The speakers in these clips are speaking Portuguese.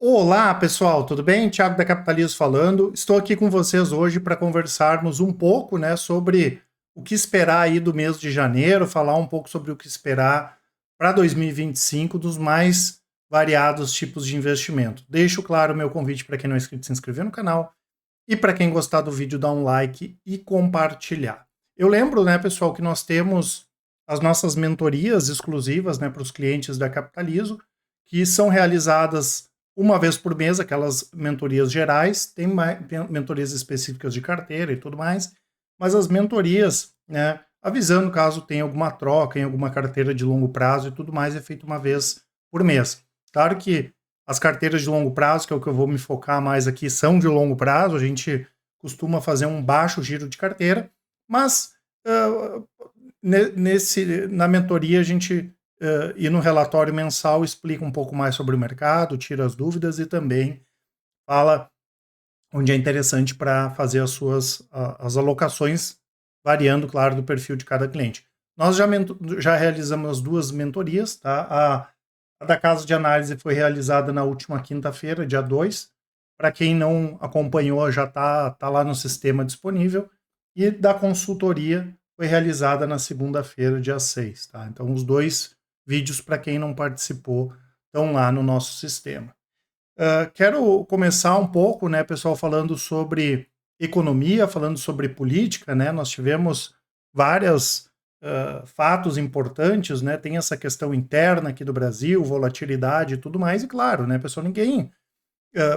Olá, pessoal, tudo bem? Thiago da Capitalismo falando. Estou aqui com vocês hoje para conversarmos um pouco, né, sobre o que esperar aí do mês de janeiro, falar um pouco sobre o que esperar para 2025 dos mais variados tipos de investimento. Deixo claro o meu convite para quem não é inscrito se inscrever no canal e para quem gostar do vídeo dar um like e compartilhar. Eu lembro, né, pessoal, que nós temos as nossas mentorias exclusivas, né, para os clientes da Capitalismo, que são realizadas uma vez por mês, aquelas mentorias gerais, tem mentorias específicas de carteira e tudo mais, mas as mentorias, né, avisando caso tenha alguma troca em alguma carteira de longo prazo e tudo mais, é feito uma vez por mês. Claro que as carteiras de longo prazo, que é o que eu vou me focar mais aqui, são de longo prazo, a gente costuma fazer um baixo giro de carteira, mas na mentoria a gente e no relatório mensal explica um pouco mais sobre o mercado, tira as dúvidas e também fala onde é interessante para fazer as alocações, variando, claro, do perfil de cada cliente. Nós já realizamos as duas mentorias, tá? A da casa de análise foi realizada na última quinta-feira, dia 2. Para quem não acompanhou, já tá lá no sistema disponível. E da consultoria foi realizada na segunda-feira, dia 6. Tá? Então, os dois vídeos, para quem não participou, estão lá no nosso sistema. Quero começar um pouco, né, pessoal, falando sobre economia, falando sobre política, né? Nós tivemos vários fatos importantes, né? Tem essa questão interna aqui do Brasil, volatilidade e tudo mais, e claro, né, pessoal, ninguém,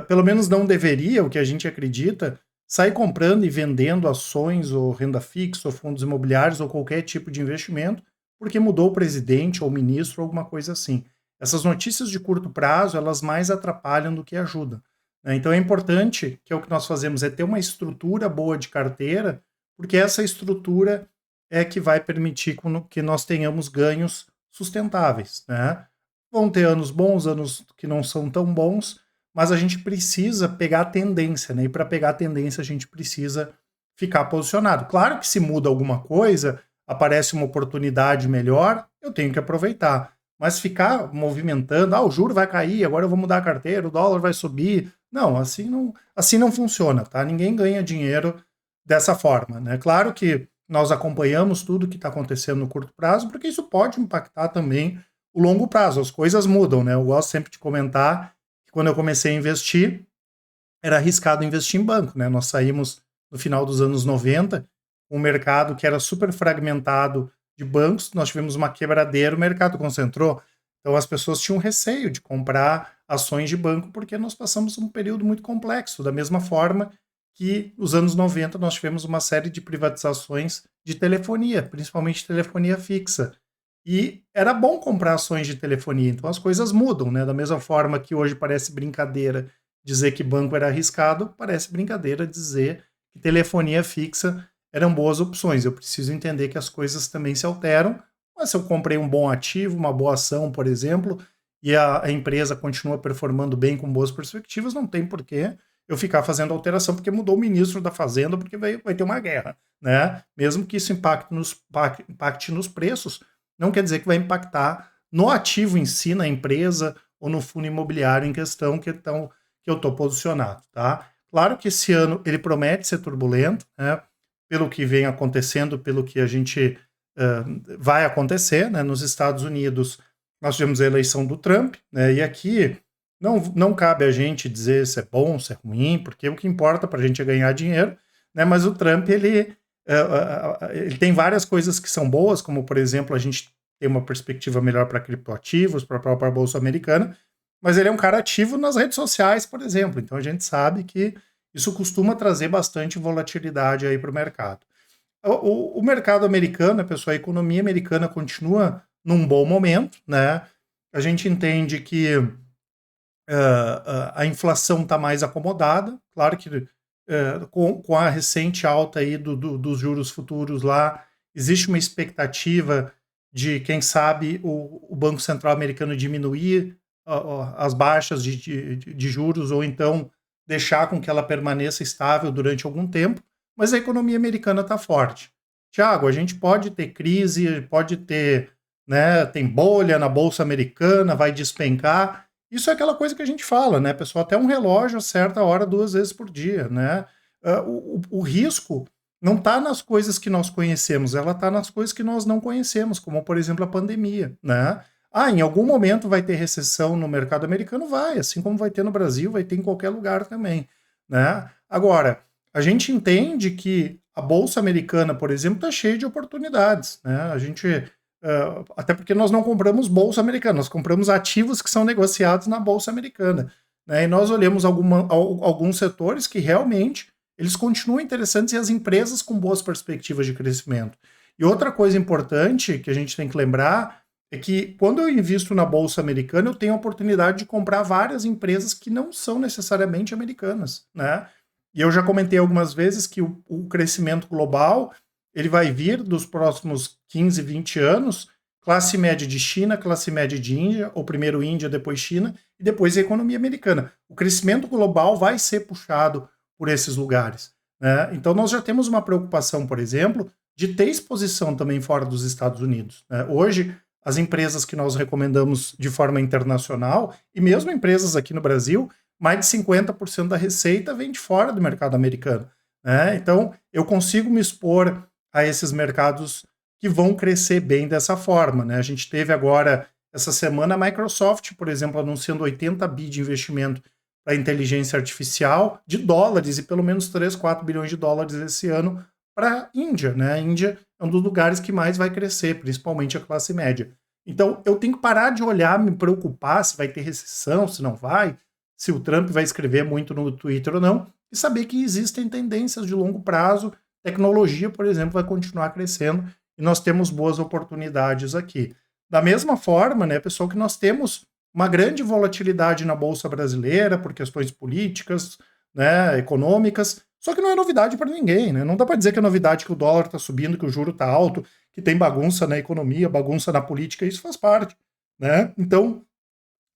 pelo menos não deveria, o que a gente acredita, sair comprando e vendendo ações ou renda fixa ou fundos imobiliários ou qualquer tipo de investimento, porque mudou o presidente ou o ministro ou alguma coisa assim. Essas notícias de curto prazo, elas mais atrapalham do que ajudam, né? Então é importante que o que nós fazemos é ter uma estrutura boa de carteira, porque essa estrutura é que vai permitir que nós tenhamos ganhos sustentáveis, né? Vão ter anos bons, anos que não são tão bons, mas a gente precisa pegar a tendência, né? E para pegar a tendência, a gente precisa ficar posicionado. Claro que se muda alguma coisa, aparece uma oportunidade melhor, eu tenho que aproveitar. Mas ficar movimentando, o juro vai cair, agora eu vou mudar a carteira, o dólar vai subir. Não, assim não funciona, tá? Ninguém ganha dinheiro dessa forma, né? Claro que nós acompanhamos tudo que está acontecendo no curto prazo, porque isso pode impactar também o longo prazo. As coisas mudam, né? Eu gosto sempre de comentar que quando eu comecei a investir, era arriscado investir em banco, né? Nós saímos no final dos anos 90, um mercado que era super fragmentado de bancos, nós tivemos uma quebradeira, o mercado concentrou, então as pessoas tinham receio de comprar ações de banco porque nós passamos um período muito complexo, da mesma forma que nos anos 90 nós tivemos uma série de privatizações de telefonia, principalmente telefonia fixa. E era bom comprar ações de telefonia, então as coisas mudam, né? Da mesma forma que hoje parece brincadeira dizer que banco era arriscado, parece brincadeira dizer que telefonia fixa eram boas opções. Eu preciso entender que as coisas também se alteram, mas se eu comprei um bom ativo, uma boa ação, por exemplo, e a empresa continua performando bem com boas perspectivas, não tem porquê eu ficar fazendo alteração porque mudou o ministro da Fazenda, porque vai ter uma guerra, né? Mesmo que isso impacte nos preços, não quer dizer que vai impactar no ativo em si, na empresa ou no fundo imobiliário em questão que eu estou posicionado, tá? Claro que esse ano ele promete ser turbulento, né? Pelo que vem acontecendo, pelo que a gente vai acontecer, né? Nos Estados Unidos, nós tivemos a eleição do Trump, né? E aqui não cabe a gente dizer se é bom, se é ruim, porque o que importa para a gente é ganhar dinheiro, né? Mas o Trump, ele tem várias coisas que são boas, como, por exemplo, a gente tem uma perspectiva melhor para criptoativos, para a própria Bolsa Americana, mas ele é um cara ativo nas redes sociais, por exemplo. Então a gente sabe que isso costuma trazer bastante volatilidade aí para o mercado. O mercado americano, pessoal, a economia americana continua num bom momento, né? A gente entende que a inflação está mais acomodada, claro que com a recente alta aí dos juros futuros lá, existe uma expectativa de, quem sabe, o Banco Central americano diminuir as baixas de juros ou então deixar com que ela permaneça estável durante algum tempo, mas a economia americana está forte. Tiago, a gente pode ter crise, pode ter, né, tem bolha na Bolsa Americana, vai despencar, isso é aquela coisa que a gente fala, né, pessoal? Até um relógio acerta a hora 2 vezes por dia, né? O risco não está nas coisas que nós conhecemos, ela está nas coisas que nós não conhecemos, como, por exemplo, a pandemia, né? Ah, em algum momento vai ter recessão no mercado americano? Vai, assim como vai ter no Brasil, vai ter em qualquer lugar também, né? Agora, a gente entende que a Bolsa Americana, por exemplo, está cheia de oportunidades, né? A gente até porque nós não compramos bolsa americana, nós compramos ativos que são negociados na bolsa americana, né? E nós olhamos alguns setores que realmente eles continuam interessantes e as empresas com boas perspectivas de crescimento. E outra coisa importante que a gente tem que lembrar é que quando eu invisto na bolsa americana, eu tenho a oportunidade de comprar várias empresas que não são necessariamente americanas, né? E eu já comentei algumas vezes que o crescimento global ele vai vir dos próximos 15, 20 anos, classe média de China, classe média de Índia, ou primeiro Índia, depois China, e depois a economia americana. O crescimento global vai ser puxado por esses lugares, né? Então nós já temos uma preocupação, por exemplo, de ter exposição também fora dos Estados Unidos, né? Hoje, as empresas que nós recomendamos de forma internacional, e mesmo empresas aqui no Brasil, mais de 50% da receita vem de fora do mercado americano, né? Então, eu consigo me expor a esses mercados que vão crescer bem dessa forma, né? A gente teve agora, essa semana, a Microsoft, por exemplo, anunciando 80 bi de investimento para inteligência artificial de dólares e pelo menos 3, 4 bilhões de dólares esse ano para a Índia, né? A Índia é um dos lugares que mais vai crescer, principalmente a classe média. Então, eu tenho que parar de olhar, me preocupar se vai ter recessão, se não vai, se o Trump vai escrever muito no Twitter ou não, e saber que existem tendências de longo prazo. Tecnologia, por exemplo, vai continuar crescendo e nós temos boas oportunidades aqui. Da mesma forma, né, pessoal, que nós temos uma grande volatilidade na Bolsa Brasileira por questões políticas, né, econômicas, só que não é novidade para ninguém, né? Não dá para dizer que é novidade que o dólar está subindo, que o juro está alto, que tem bagunça na economia, bagunça na política, isso faz parte, né? Então,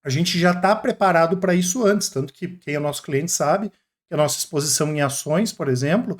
a gente já está preparado para isso antes, tanto que quem é nosso cliente sabe que a nossa exposição em ações, por exemplo,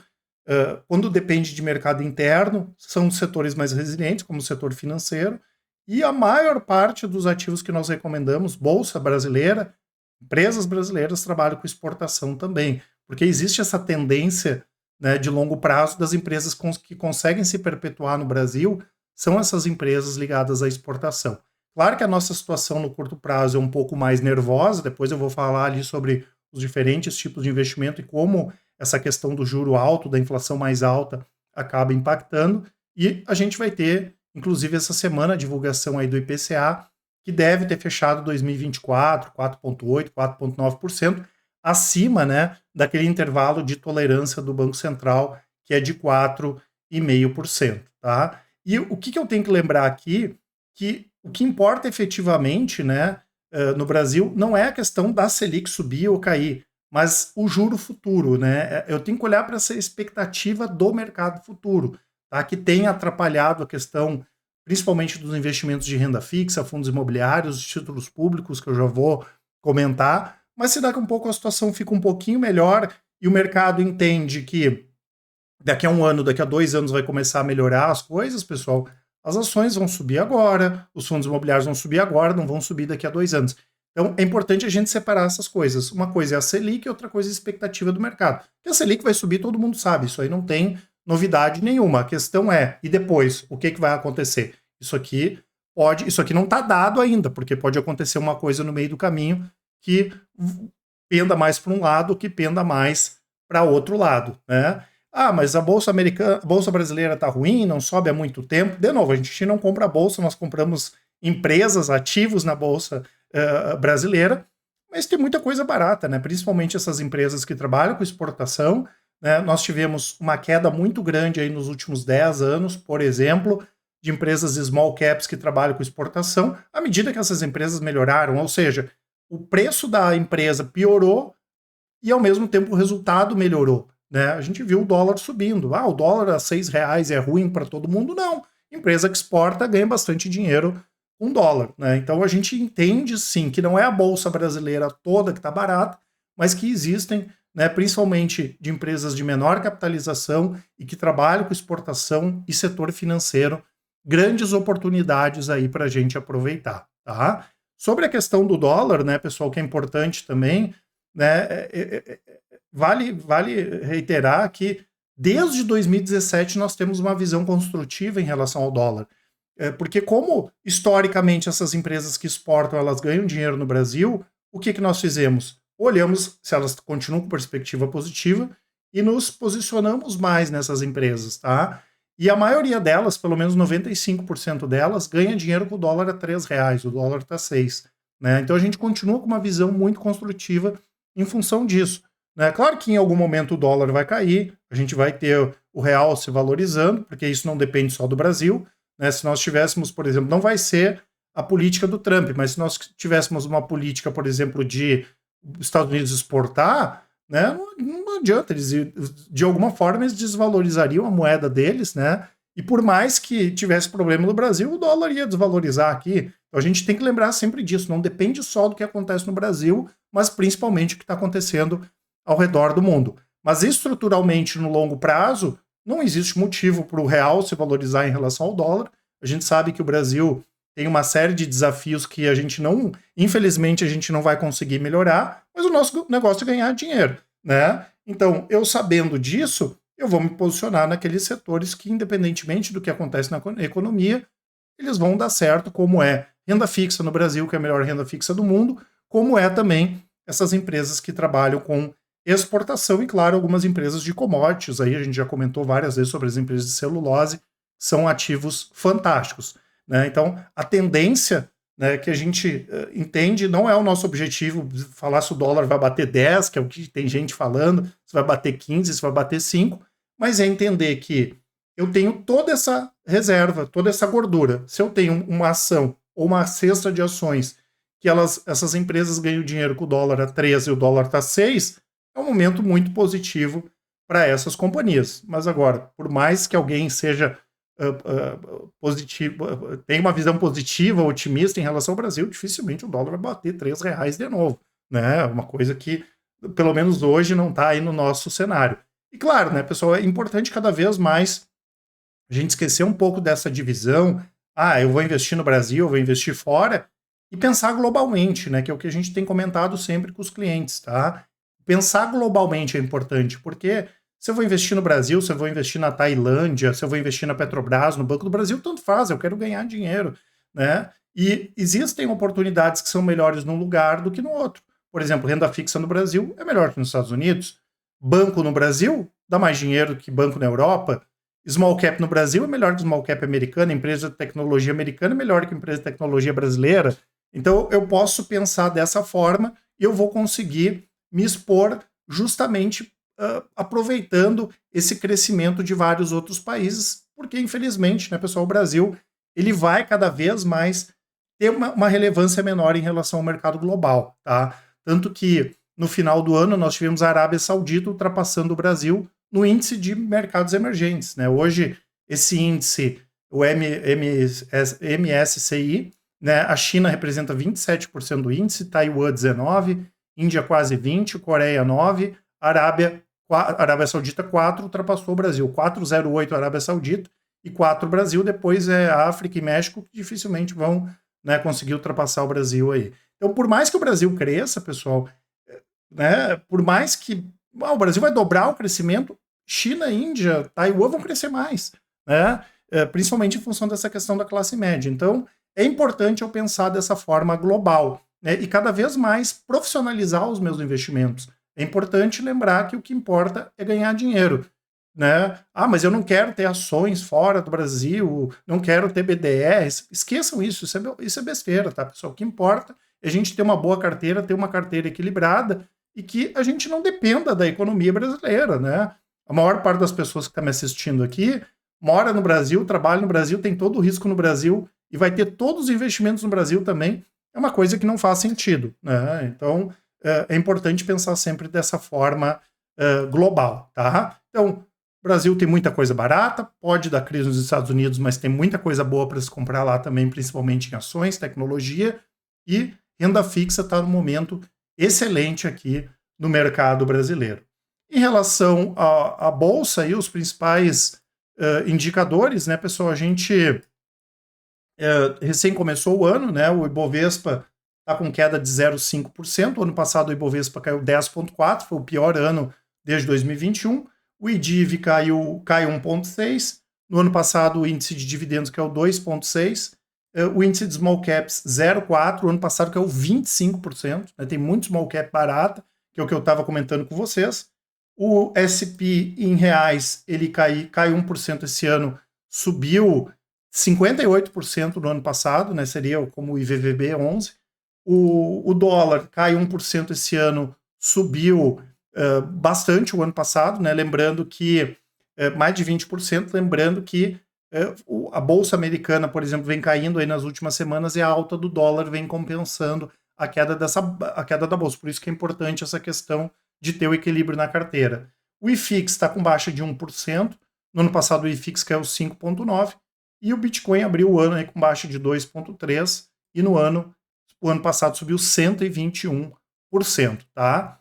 quando depende de mercado interno, são setores mais resilientes, como o setor financeiro, e a maior parte dos ativos que nós recomendamos, Bolsa Brasileira, empresas brasileiras trabalham com exportação também, porque existe essa tendência, né, de longo prazo das empresas que conseguem se perpetuar no Brasil, são essas empresas ligadas à exportação. Claro que a nossa situação no curto prazo é um pouco mais nervosa, depois eu vou falar ali sobre os diferentes tipos de investimento e como essa questão do juro alto, da inflação mais alta, acaba impactando, e a gente vai ter, inclusive essa semana, a divulgação aí do IPCA, que deve ter fechado 2024, 4,8%, 4,9%, acima, né, daquele intervalo de tolerância do Banco Central, que é de 4,5%, tá? E o que eu tenho que lembrar aqui, que o que importa efetivamente, né, no Brasil, não é a questão da Selic subir ou cair, mas o juro futuro, né? Eu tenho que olhar para essa expectativa do mercado futuro, tá? Que tem atrapalhado a questão, principalmente dos investimentos de renda fixa, fundos imobiliários, títulos públicos, que eu já vou comentar, mas se daqui a um pouco a situação fica um pouquinho melhor e o mercado entende que daqui a um ano, daqui a 2 anos vai começar a melhorar as coisas, pessoal, as ações vão subir agora, os fundos imobiliários vão subir agora, não vão subir daqui a 2 anos. Então, é importante a gente separar essas coisas. Uma coisa é a Selic e outra coisa é a expectativa do mercado. Que a Selic vai subir, todo mundo sabe, isso aí não tem novidade nenhuma. A questão é, e depois, o que vai acontecer? Isso aqui não está dado ainda, porque pode acontecer uma coisa no meio do caminho que penda mais para um lado, que penda mais para outro lado, né? Ah, mas a bolsa americana, a bolsa brasileira está ruim, não sobe há muito tempo. De novo, a gente não compra bolsa, nós compramos empresas, ativos na bolsa brasileira, mas tem muita coisa barata, né? Principalmente essas empresas que trabalham com exportação, né? Nós tivemos uma queda muito grande aí nos últimos 10 anos, por exemplo, de empresas small caps que trabalham com exportação, à medida que essas empresas melhoraram, ou seja, o preço da empresa piorou e ao mesmo tempo o resultado melhorou, né? A gente viu o dólar subindo. Ah, o dólar a R$ 6 é ruim para todo mundo? Não. Empresa que exporta ganha bastante dinheiro com dólar, né? Então a gente entende sim que não é a bolsa brasileira toda que está barata, mas que existem, né, principalmente de empresas de menor capitalização e que trabalham com exportação e setor financeiro, grandes oportunidades aí para a gente aproveitar, tá? Sobre a questão do dólar, né, pessoal, que é importante também, né, vale reiterar que desde 2017 nós temos uma visão construtiva em relação ao dólar. Porque como historicamente essas empresas que exportam, elas ganham dinheiro no Brasil, o que nós fizemos? Olhamos se elas continuam com perspectiva positiva e nos posicionamos mais nessas empresas, tá? E a maioria delas, pelo menos 95% delas, ganha dinheiro com o dólar a R$3, o dólar está 6. Né? Então a gente continua com uma visão muito construtiva em função disso. Né? Claro que em algum momento o dólar vai cair, a gente vai ter o real se valorizando, porque isso não depende só do Brasil. Né? Se nós tivéssemos, por exemplo, não vai ser a política do Trump, mas se nós tivéssemos uma política, por exemplo, de Estados Unidos exportar, né, não adianta, eles, de alguma forma eles desvalorizariam a moeda deles, né, e por mais que tivesse problema no Brasil, o dólar ia desvalorizar aqui. Então a gente tem que lembrar sempre disso, não depende só do que acontece no Brasil, mas principalmente o que está acontecendo ao redor do mundo. Mas estruturalmente, no longo prazo, não existe motivo para o real se valorizar em relação ao dólar. A gente sabe que o Brasil tem uma série de desafios que a gente não, infelizmente, a gente não vai conseguir melhorar, mas o nosso negócio é ganhar dinheiro, né? Então, eu sabendo disso, eu vou me posicionar naqueles setores que, independentemente do que acontece na economia, eles vão dar certo, como é renda fixa no Brasil, que é a melhor renda fixa do mundo, como é também essas empresas que trabalham com exportação e, claro, algumas empresas de commodities. Aí a gente já comentou várias vezes sobre as empresas de celulose, são ativos fantásticos. Né? Então, a tendência, né, que a gente entende, não é o nosso objetivo falar se o dólar vai bater 10, que é o que tem gente falando, se vai bater 15, se vai bater 5, mas é entender que eu tenho toda essa reserva, toda essa gordura. Se eu tenho uma ação ou uma cesta de ações que essas empresas ganham dinheiro com o dólar a 13 e o dólar está 6, é um momento muito positivo para essas companhias. Mas agora, por mais que alguém seja positivo, tem uma visão positiva, otimista em relação ao Brasil, dificilmente o dólar vai bater R$3 de novo. Né? Uma coisa que, pelo menos hoje, não está aí no nosso cenário. E claro, né, pessoal, é importante cada vez mais a gente esquecer um pouco dessa divisão. Eu vou investir no Brasil, eu vou investir fora, e pensar globalmente, né, que é o que a gente tem comentado sempre com os clientes, tá? Pensar globalmente é importante, porque se eu vou investir no Brasil, se eu vou investir na Tailândia, se eu vou investir na Petrobras, no Banco do Brasil, tanto faz, eu quero ganhar dinheiro, né? E existem oportunidades que são melhores num lugar do que no outro. Por exemplo, renda fixa no Brasil é melhor que nos Estados Unidos. Banco no Brasil dá mais dinheiro que banco na Europa. Small cap no Brasil é melhor que small cap americana. Empresa de tecnologia americana é melhor que empresa de tecnologia brasileira. Então, eu posso pensar dessa forma e eu vou conseguir me expor justamente aproveitando esse crescimento de vários outros países, porque infelizmente, né, pessoal, o Brasil ele vai cada vez mais ter uma relevância menor em relação ao mercado global, tá? Tanto que no final do ano nós tivemos a Arábia Saudita ultrapassando o Brasil no índice de mercados emergentes, né? Hoje esse índice, o MSCI, né, a China representa 27% do índice, Taiwan 19%, Índia quase 20%, Coreia 9%, Arábia Saudita 4%, ultrapassou o Brasil. 4,08% Arábia Saudita e 4% Brasil. Depois é África e México, que dificilmente vão, né, conseguir ultrapassar o Brasil aí. Então, por mais que o Brasil cresça, pessoal, né, por mais que o Brasil vai dobrar o crescimento, China, Índia, Taiwan vão crescer mais, né? Principalmente em função dessa questão da classe média. Então, é importante eu pensar dessa forma global, né, e cada vez mais profissionalizar os meus investimentos. É importante lembrar que o que importa é ganhar dinheiro. Né? Mas eu não quero ter ações fora do Brasil, não quero ter BDRs. Esqueçam isso, isso é besteira, tá, pessoal? O que importa é a gente ter uma boa carteira, ter uma carteira equilibrada e que a gente não dependa da economia brasileira, né? A maior parte das pessoas que está me assistindo aqui mora no Brasil, trabalha no Brasil, tem todo o risco no Brasil e vai ter todos os investimentos no Brasil também. É uma coisa que não faz sentido, né? Então, é importante pensar sempre dessa forma global, tá? Então, o Brasil tem muita coisa barata, pode dar crise nos Estados Unidos, mas tem muita coisa boa para se comprar lá também, principalmente em ações, tecnologia, e renda fixa está no momento excelente aqui no mercado brasileiro. Em relação à Bolsa e os principais indicadores, né, pessoal, a gente recém começou o ano, né, o Ibovespa está com queda de 0,5%. O ano passado o Ibovespa caiu 10,4%, foi o pior ano desde 2021. O IDIV caiu 1,6%. No ano passado o índice de dividendos caiu 2,6%. O índice de small caps 0,4%. O ano passado caiu 25%. Né? Tem muito small cap barata, que é o que eu estava comentando com vocês. O SP em reais, ele caiu 1% esse ano, subiu 58% no ano passado, né? Seria como o IVVB 11. O dólar cai 1% esse ano, subiu bastante o ano passado, né? Lembrando que mais de 20%, lembrando que a Bolsa Americana, por exemplo, vem caindo aí nas últimas semanas e a alta do dólar vem compensando a queda da Bolsa. Por isso que é importante essa questão de ter o equilíbrio na carteira. O IFIX está com baixa de 1%. No ano passado o IFIX caiu 5,9%. E o Bitcoin abriu o ano aí com baixa de 2,3%. E o ano passado subiu 121%. Tá?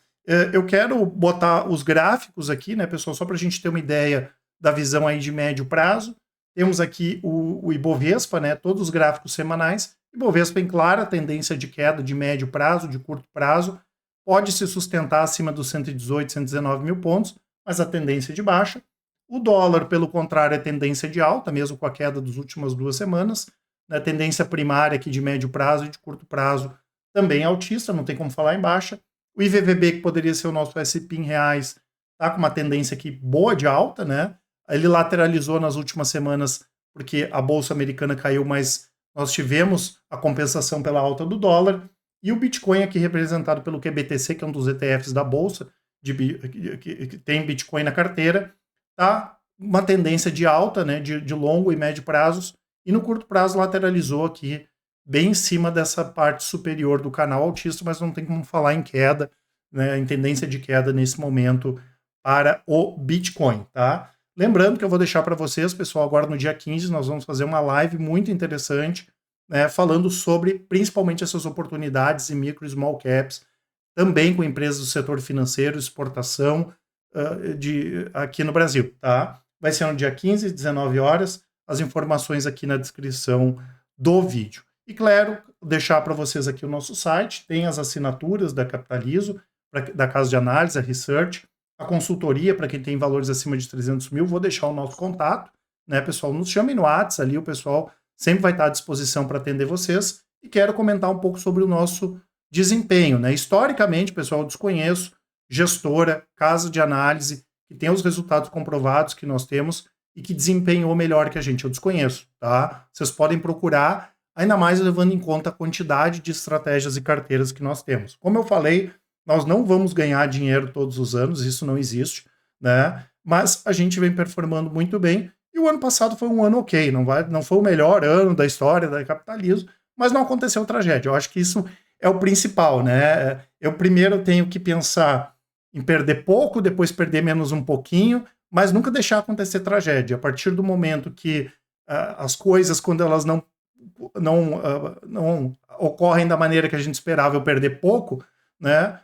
Eu quero botar os gráficos aqui, né, pessoal, só para a gente ter uma ideia da visão aí de médio prazo. Temos aqui o Ibovespa, né, todos os gráficos semanais. Ibovespa em clara tendência de queda de médio prazo, de curto prazo, pode se sustentar acima dos 118, 119 mil pontos, mas a tendência é de baixa. O dólar, pelo contrário, é tendência de alta, mesmo com a queda das últimas 2 semanas. A tendência primária aqui de médio prazo e de curto prazo também é altista, não tem como falar em baixa. O IVVB, que poderia ser o nosso SP em reais, está com uma tendência aqui boa de alta, né? Ele lateralizou nas últimas semanas porque a Bolsa Americana caiu, mas nós tivemos a compensação pela alta do dólar. E o Bitcoin aqui representado pelo QBTC, que é um dos ETFs da Bolsa, que tem Bitcoin na carteira, tá uma tendência de alta, né, de longo e médio prazos, e no curto prazo lateralizou aqui, bem em cima dessa parte superior do canal altista, mas não tem como falar em queda, né, em tendência de queda nesse momento para o Bitcoin, tá? Lembrando que eu vou deixar para vocês, pessoal, agora no dia 15 nós vamos fazer uma live muito interessante, né, falando sobre principalmente essas oportunidades em micro e small caps, também com empresas do setor financeiro, exportação aqui no Brasil, tá? Vai ser no dia 15, 19 horas, as informações aqui na descrição do vídeo. E claro, deixar para vocês aqui o nosso site, tem as assinaturas da Capitalizo, da Casa de Análise, a Research, a consultoria para quem tem valores acima de 300 mil, vou deixar o nosso contato, né, pessoal? Nos chamem no WhatsApp ali, o pessoal sempre vai estar à disposição para atender vocês. E quero comentar um pouco sobre o nosso desempenho, né? Historicamente, pessoal, eu desconheço gestora, casa de análise, que tem os resultados comprovados que nós temos e que desempenhou melhor que a gente. Eu desconheço, tá? Vocês podem procurar, ainda mais levando em conta a quantidade de estratégias e carteiras que nós temos. Como eu falei, nós não vamos ganhar dinheiro todos os anos, isso não existe, né? Mas a gente vem performando muito bem. E o ano passado foi um ano ok, não foi o melhor ano da história da Capitalizo, mas não aconteceu tragédia. Eu acho que isso é o principal, né? Eu primeiro tenho que pensar em perder pouco, depois perder menos um pouquinho, mas nunca deixar acontecer tragédia. A partir do momento que as coisas, quando elas não ocorrem da maneira que a gente esperava, eu perder pouco, né?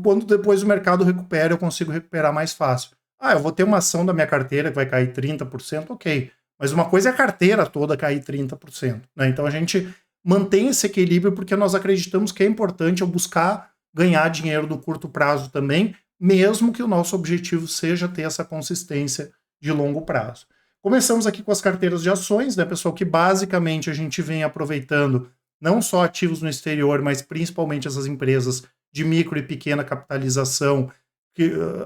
Quando depois o mercado recupera, eu consigo recuperar mais fácil. Eu vou ter uma ação da minha carteira que vai cair 30%, ok. Mas uma coisa é a carteira toda cair 30%. Né? Então a gente mantém esse equilíbrio porque nós acreditamos que é importante eu buscar ganhar dinheiro no curto prazo também, mesmo que o nosso objetivo seja ter essa consistência de longo prazo. Começamos aqui com as carteiras de ações, né, pessoal, que basicamente a gente vem aproveitando não só ativos no exterior, mas principalmente essas empresas de micro e pequena capitalização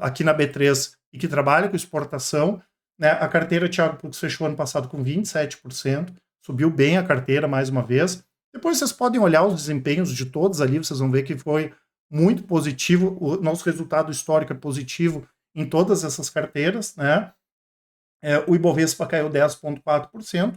aqui na B3 e que trabalham com exportação. Né? A carteira Thiago Pux fechou ano passado com 27%, subiu bem a carteira mais uma vez. Depois vocês podem olhar os desempenhos de todos ali, vocês vão ver que foi muito positivo, o nosso resultado histórico é positivo em todas essas carteiras, né? O Ibovespa caiu 10,4%,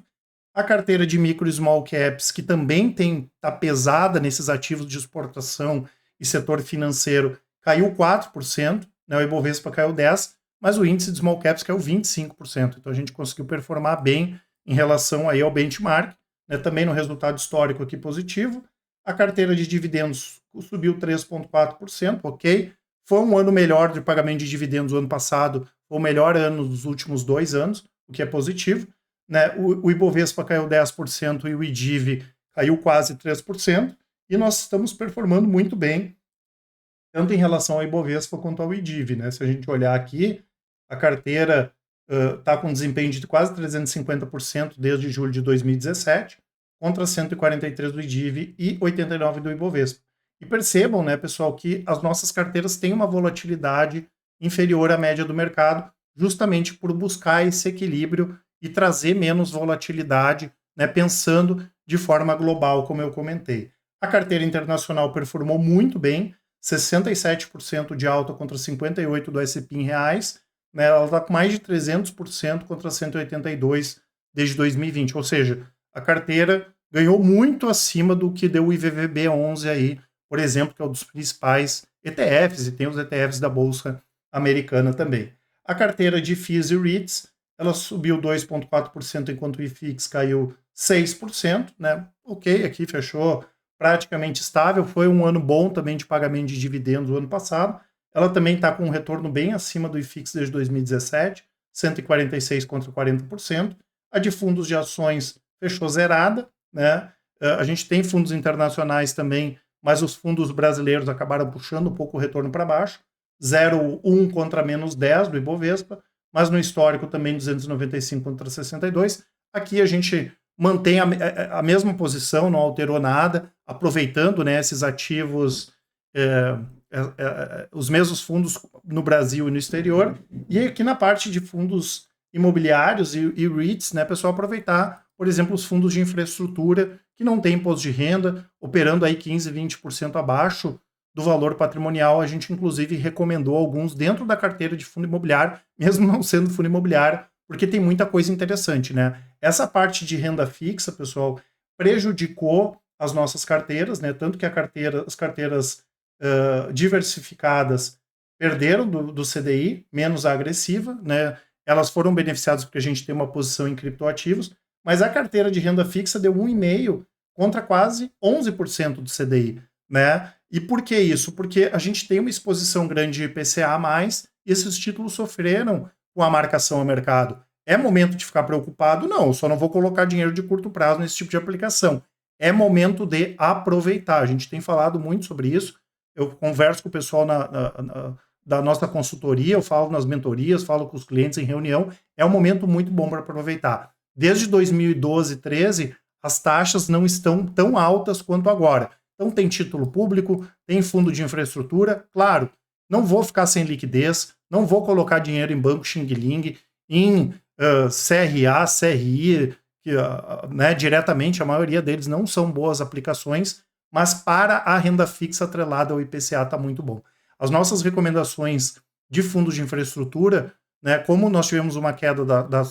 a carteira de micro e small caps, que também está pesada nesses ativos de exportação e setor financeiro, caiu 4%, né? O Ibovespa caiu 10%, mas o índice de small caps caiu 25%, então a gente conseguiu performar bem em relação aí ao benchmark, né? Também no resultado histórico aqui positivo. A carteira de dividendos subiu 3,4%, ok. Foi um ano melhor de pagamento de dividendos o ano passado, foi o melhor ano dos últimos 2 anos, o que é positivo. Né? O Ibovespa caiu 10% e o IDIV caiu quase 3%, e nós estamos performando muito bem, tanto em relação ao Ibovespa quanto ao IDIV, né? Se a gente olhar aqui, a carteira está com desempenho de quase 350% desde julho de 2017, contra 143 do IDIV e 89 do Ibovespa. E percebam, né, pessoal, que as nossas carteiras têm uma volatilidade inferior à média do mercado, justamente por buscar esse equilíbrio e trazer menos volatilidade, né, pensando de forma global, como eu comentei. A carteira internacional performou muito bem, 67% de alta contra 58% do S&P em reais, né, ela está com mais de 300% contra 182% desde 2020, ou seja, a carteira ganhou muito acima do que deu o IVVB11 aí, por exemplo, que é um dos principais ETFs, e tem os ETFs da Bolsa Americana também. A carteira de FIIs e REITs, ela subiu 2,4%, enquanto o IFIX caiu 6%, né? Ok, aqui fechou praticamente estável, foi um ano bom também de pagamento de dividendos no ano passado. Ela também está com um retorno bem acima do IFIX desde 2017, 146 contra 40%. A de fundos de ações fechou zerada, né? A gente tem fundos internacionais também, mas os fundos brasileiros acabaram puxando um pouco o retorno para baixo, 0,1 contra menos 10 do Ibovespa, mas no histórico também 295 contra 62. Aqui a gente mantém a mesma posição, não alterou nada, aproveitando, né, esses ativos, os mesmos fundos no Brasil e no exterior. E aqui na parte de fundos imobiliários e REITs, né, pessoal, aproveitar, por exemplo, os fundos de infraestrutura que não têm imposto de renda, operando aí 15, 20% abaixo do valor patrimonial. A gente, inclusive, recomendou alguns dentro da carteira de fundo imobiliário, mesmo não sendo fundo imobiliário, porque tem muita coisa interessante, né? Essa parte de renda fixa, pessoal, prejudicou as nossas carteiras, né? Tanto que as carteiras diversificadas perderam do CDI, menos a agressiva, né? Elas foram beneficiadas porque a gente tem uma posição em criptoativos, mas a carteira de renda fixa deu 1,5% contra quase 11% do CDI, né? E por que isso? Porque a gente tem uma exposição grande de IPCA+, e esses títulos sofreram com a marcação ao mercado. É momento de ficar preocupado? Não, eu só não vou colocar dinheiro de curto prazo nesse tipo de aplicação. É momento de aproveitar. A gente tem falado muito sobre isso. Eu converso com o pessoal da nossa consultoria, eu falo nas mentorias, falo com os clientes em reunião. É um momento muito bom para aproveitar. Desde 2012, 2013, as taxas não estão tão altas quanto agora. Então tem título público, tem fundo de infraestrutura. Claro, não vou ficar sem liquidez, não vou colocar dinheiro em banco xing-ling, em CRA, CRI, que, né, diretamente, a maioria deles não são boas aplicações, mas para a renda fixa atrelada ao IPCA está muito bom. As nossas recomendações de fundos de infraestrutura, né, como nós tivemos uma queda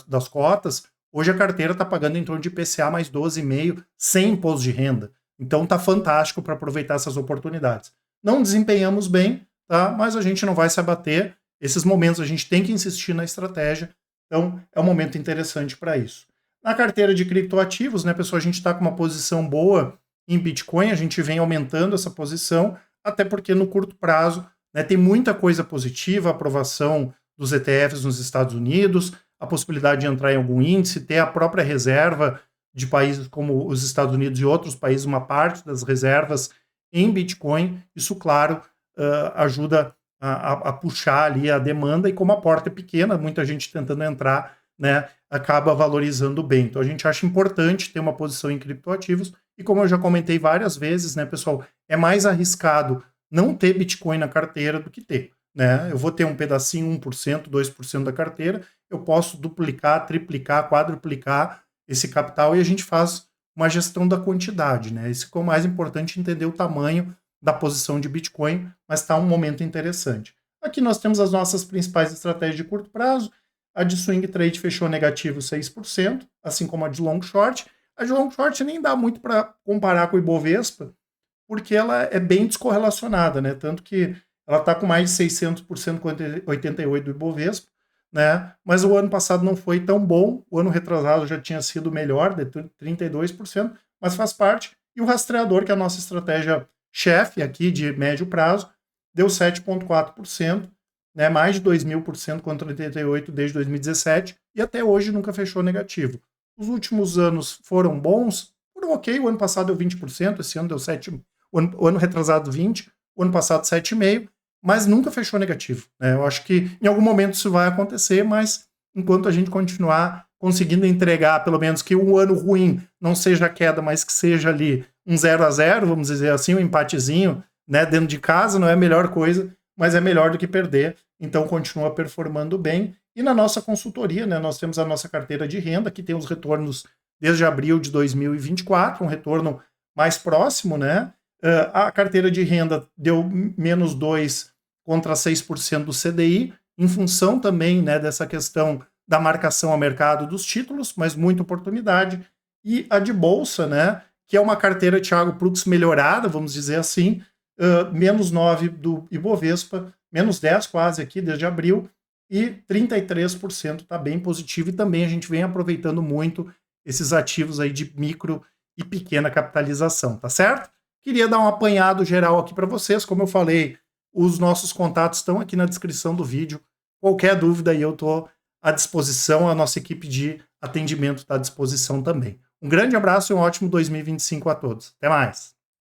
das cotas, hoje a carteira está pagando em torno de IPCA mais 12,5% sem imposto de renda. Então está fantástico para aproveitar essas oportunidades. Não desempenhamos bem, tá? Mas a gente não vai se abater. Esses momentos a gente tem que insistir na estratégia. Então é um momento interessante para isso. Na carteira de criptoativos, né, pessoal, a gente está com uma posição boa em Bitcoin, a gente vem aumentando essa posição, até porque no curto prazo, né, tem muita coisa positiva, a aprovação dos ETFs nos Estados Unidos, a possibilidade de entrar em algum índice, ter a própria reserva de países como os Estados Unidos e outros países, uma parte das reservas em Bitcoin. Isso, claro, ajuda a puxar ali a demanda, e como a porta é pequena, muita gente tentando entrar, né, acaba valorizando bem. Então a gente acha importante ter uma posição em criptoativos, e como eu já comentei várias vezes, né, pessoal, é mais arriscado não ter Bitcoin na carteira do que ter, né? Eu vou ter um pedacinho, 1%, 2% da carteira, eu posso duplicar, triplicar, quadruplicar esse capital, e a gente faz uma gestão da quantidade, né? Isso é o mais importante, entender o tamanho da posição de Bitcoin, mas está um momento interessante. Aqui nós temos as nossas principais estratégias de curto prazo. A de swing trade fechou negativo 6%, assim como a de long short. A de long short nem dá muito para comparar com o Ibovespa, porque ela é bem descorrelacionada, né? Tanto que ela está com mais de 600% com 88% do Ibovespa, né? Mas o ano passado não foi tão bom, o ano retrasado já tinha sido melhor, de 32%, mas faz parte. E o rastreador, que é a nossa estratégia chefe aqui de médio prazo, deu 7,4%, né? Mais de 2.000% contra 88% desde 2017, e até hoje nunca fechou negativo. Os últimos anos foram bons? deu ok, o ano passado deu 20%, esse ano deu 7%, o ano retrasado 20%, o ano passado 7,5%, mas nunca fechou negativo, né? Eu acho que em algum momento isso vai acontecer, mas enquanto a gente continuar conseguindo entregar, pelo menos que um ano ruim não seja queda, mas que seja ali um 0-0, vamos dizer assim, um empatezinho, né, dentro de casa, não é a melhor coisa, mas é melhor do que perder, então continua performando bem. E na nossa consultoria, né, nós temos a nossa carteira de renda, que tem os retornos desde abril de 2024, um retorno mais próximo, né? A carteira de renda deu -2 contra 6% do CDI, em função também, né, dessa questão da marcação a mercado dos títulos, mas muita oportunidade. E a de bolsa, né, que é uma carteira Thiago Prux melhorada, vamos dizer assim, -9 do Ibovespa, -10 quase aqui desde abril, e 33% está bem positivo, e também a gente vem aproveitando muito esses ativos aí de micro e pequena capitalização, tá certo? Queria dar um apanhado geral aqui para vocês, como eu falei, os nossos contatos estão aqui na descrição do vídeo, qualquer dúvida aí eu estou à disposição, a nossa equipe de atendimento está à disposição também. Um grande abraço e um ótimo 2025 a todos. Até mais!